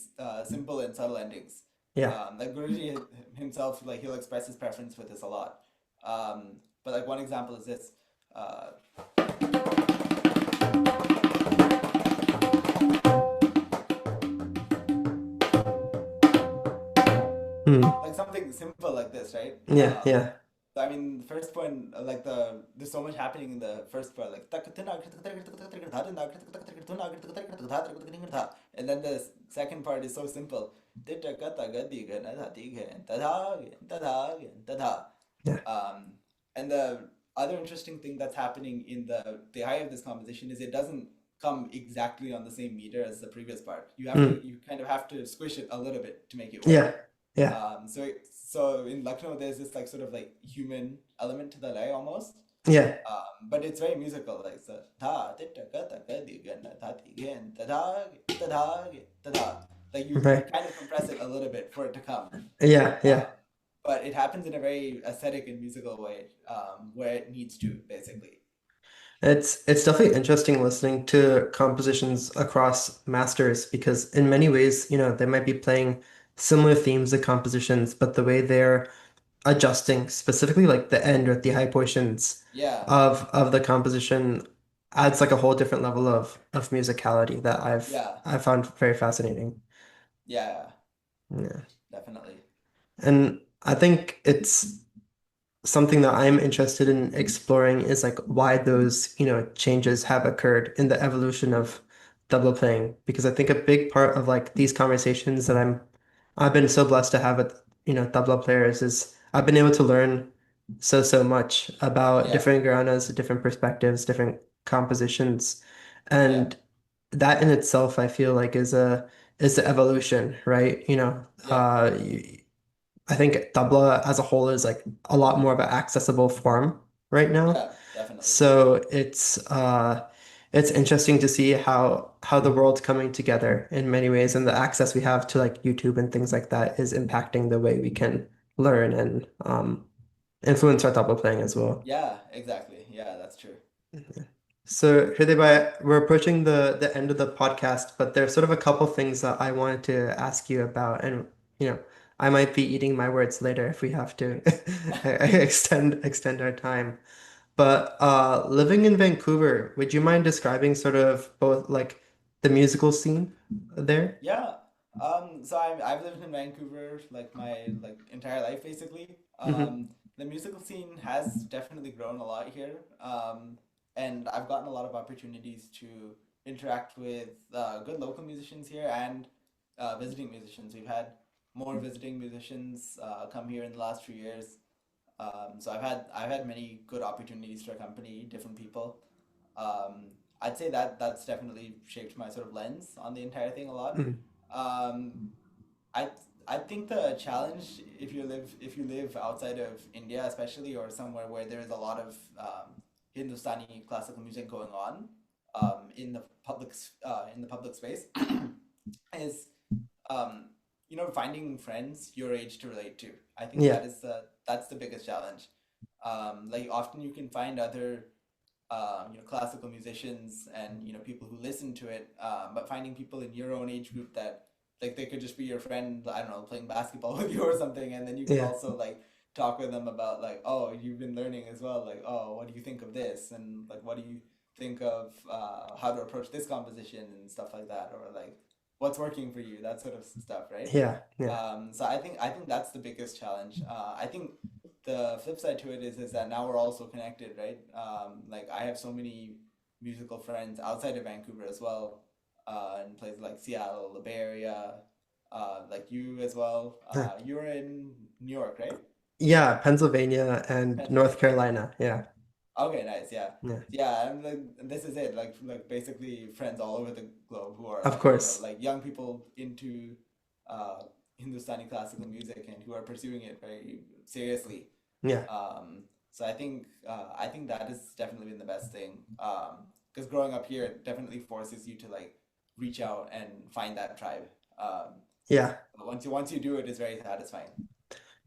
simple and subtle endings. Yeah. Like Guruji himself, like he'll express his preference with this a lot. But like one example is this. Uh, Hmm. like something simple like this, right? Yeah, yeah. I mean, the first one, like there's so much happening in the first part, like, and then the second part is so simple. Yeah. Um, and the other interesting thing that's happening in the eye of this composition is it doesn't come exactly on the same meter as the previous part. Hmm. You kind of have to squish it a little bit to make it work. Yeah. Yeah. So in Lucknow, there's this like sort of like human element to the lay almost. Yeah, But it's very musical, like the ta ti ta ka ta ka di ga na ta ti gen ta da ta da ta da. Like you right. kind of compress it a little bit for it to come. Yeah, yeah. But it happens in a very aesthetic and musical way, where it needs to, basically. It's definitely interesting listening to compositions across masters because in many ways, they might be playing similar themes of compositions, but the way they're adjusting, specifically like the end or the high portions Yeah, of the composition adds like a whole different level of musicality that yeah, I found very fascinating. yeah, Yeah. definitely. And I think it's something that I'm interested in exploring is like why those, changes have occurred in the evolution of double playing. Because I think a big part of like these conversations that I've been so blessed to have with, tabla players is I've been able to learn so much about Yeah, different Gharanas, different perspectives, different compositions. yeah, And that in itself, I feel like is the evolution, right? yeah, I think Tabla as a whole is like a lot more of an accessible form right now. yeah, definitely. So it's interesting to see how the world's coming together in many ways and the access we have to like YouTube and things like that is impacting the way we can learn and influence our tabla playing as well. Yeah, exactly. Yeah, that's true. So, Hriday, we're approaching the end of the podcast, but there's sort of a couple things that I wanted to ask you about, and you know, I might be eating my words later if we have to extend our time. But living in Vancouver, would you mind describing sort of both like the musical scene there? Yeah. So I've lived in Vancouver like my like entire life basically. Hmm. The musical scene has definitely grown a lot here. And I've gotten a lot of opportunities to interact with good local musicians here and visiting musicians. We've had more visiting musicians come here in the last few years. So I've had many good opportunities to accompany different people. I'd say that that's definitely shaped my sort of lens on the entire thing a lot. Hmm. Um, I I think the challenge if you live outside of India, especially, or somewhere where there is a lot of Hindustani classical music going on in the public space, is um, finding friends your age to relate to. I think Yeah, that's the biggest challenge. Like often you can find other classical musicians and people who listen to it, but finding people in your own age group that like they could just be your friend, I don't know, playing basketball with you or something, and then you can yeah, also like talk with them about like, oh, you've been learning as well, like, oh, what do you think of this, and like, what do you think of how to approach this composition and stuff like that, or like what's working for you, that sort of stuff, right? yeah, yeah, So I think that's the biggest challenge. I think the flip side to it is that now we're also connected, right? Like I have so many musical friends outside of Vancouver as well, in places like Seattle, the Bay Area, like you as well. You're in New York, right? yeah. Pennsylvania and North Pennsylvania. Carolina. Yeah, Okay, nice. Yeah, yeah. yeah. And like this is it. Like basically friends all over the globe who are Of like course. like young people into uh, Hindustani classical music and who are pursuing it very seriously. Yeah. So I think that has definitely been the best thing. Because growing up here it definitely forces you to like reach out and find that tribe. Yeah. But once you do it, it's very satisfying.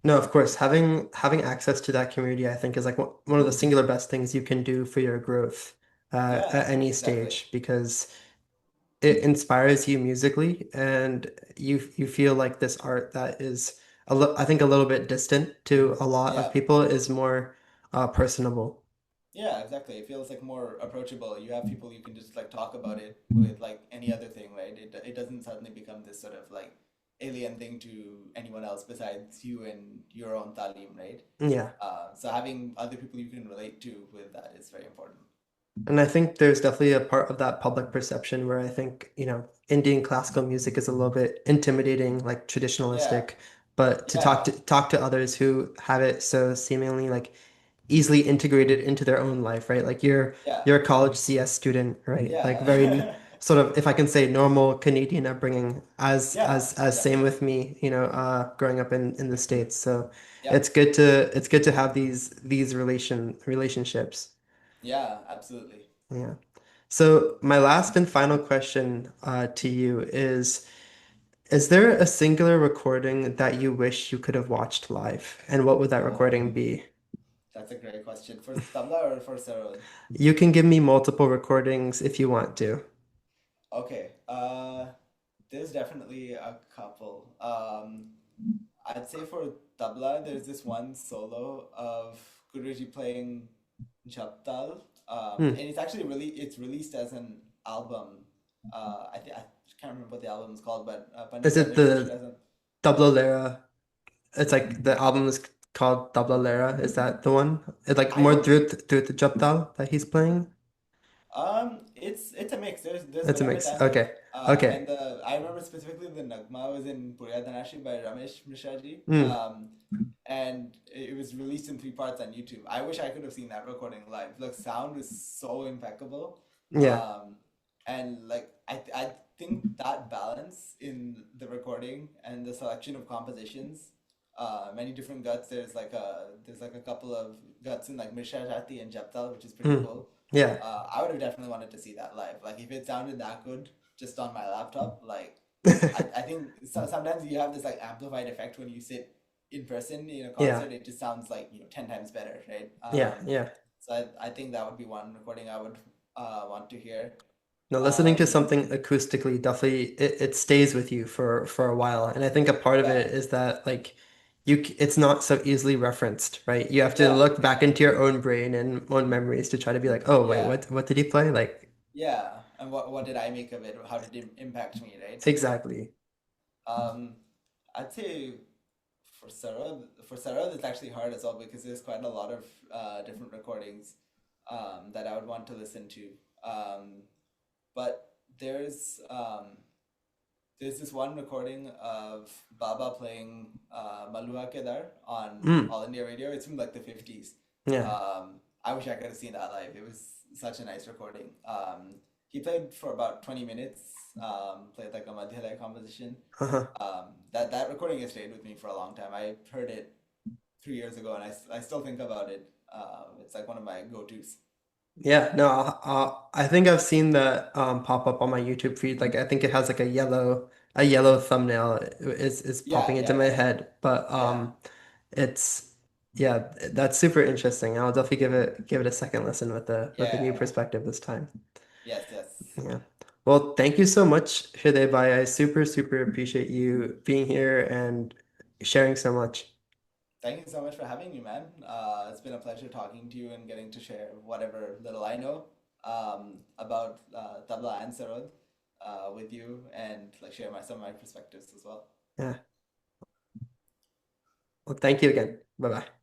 No, of course, having access to that community, I think, is like one of the singular best things you can do for your growth Yeah, at any exactly. stage because it inspires you musically, and you feel like this art that is I think a little bit distant to a lot of Yeah. people is more personable. Yeah, exactly. It feels like more approachable. You have people you can just like talk about it with like any other thing, right? It doesn't suddenly become this sort of like alien thing to anyone else besides you and your own talim, right? Yeah. So having other people you can relate to with that is very important. And I think there's definitely a part of that public perception where I think, Indian classical music is a little bit intimidating, like Yeah, traditionalistic, but to yeah, talk to others who have it so seemingly like easily integrated into their own life, right? Like yeah, you're a college CS student, right? Like very yeah, sort of, if I can say, normal Canadian upbringing, Yeah, as same definitely. with me, growing up in the States. So Yeah, it's good to have these relationships. yeah, absolutely. Yeah. So my last and final question to you is there a singular recording that you wish you could have watched live? And what would that Oh, recording be? that's a great question. For Tabla or for Sarod? You can give me multiple recordings if you want to. Okay. There's definitely a couple. I'd say for Tabla, there's this one solo of Guruji playing Japtal, Hmm. and it's actually it's released as an album. I can't remember what the album is called, but Is Pandit it Ramesh released it the as an. Tabla Lera? It's like the album is called Tabla Lera. Is that the one? It's like I more don't. through the Japtal that he's playing. It's a mix. There's It's a Malayalam mix. Tamil, Okay. Okay. and the I remember specifically the Nagma was in Puriya Danashi by Ramesh Mishraji. Hmm. And it was released in three parts on YouTube. I wish I could have seen that recording live. The sound was so impeccable, Yeah. um, and like I think that balance in the recording and the selection of compositions, many different guts. There's like a couple of guts in like Mirsha Jati and Japtal, which is pretty Hmm. cool. Yeah. I would have definitely wanted to see that live. Like if it sounded that good just on my laptop, like I think sometimes you have this like amplified effect when you sit in person in a Yeah. concert. It just sounds like 10 times better, right? Yeah. Yeah. So I think that would be one recording I would want to hear. Now, listening to Um, something acoustically definitely it stays with you for a while. And I think a part of it yeah, is that like it's not so easily referenced, right? You have to yeah, look back yeah, into your own brain and own memories to try to be like, oh wait, yeah, what did he play? Like yeah. And what did I make of it? How did it impact me, right? exactly. Um, I'd say for Sarod, it's actually hard as well because there's quite a lot of different recordings that I would want to listen to. Um, but there's this one recording of Baba playing Malua Kedar on Mm, All India Radio. It's from like the 50s. yeah. I wish I could have seen that live. It was such a nice recording. He played for about 20 minutes, played like a Madhyalaya composition. Uh-huh. That recording has stayed with me for a long time. I heard it 3 years ago and I still think about it. It's like one of my go-tos. Yeah, no, I think I've seen that pop up on my YouTube feed. Like I think it has like a yellow thumbnail is Yeah, popping into yeah, my right. head. But Yeah, it's yeah, that's super interesting. I'll definitely give it a second listen with the new yeah. perspective this time. Yes, yes. Yeah. Well, thank you so much, Hriday. I super appreciate you being here and sharing so much. Thank you so much for having me, man. It's been a pleasure talking to you and getting to share whatever little I know about Tabla and Sarod with you and like share some of my perspectives as well. Yeah. Well, thank you again. Bye bye.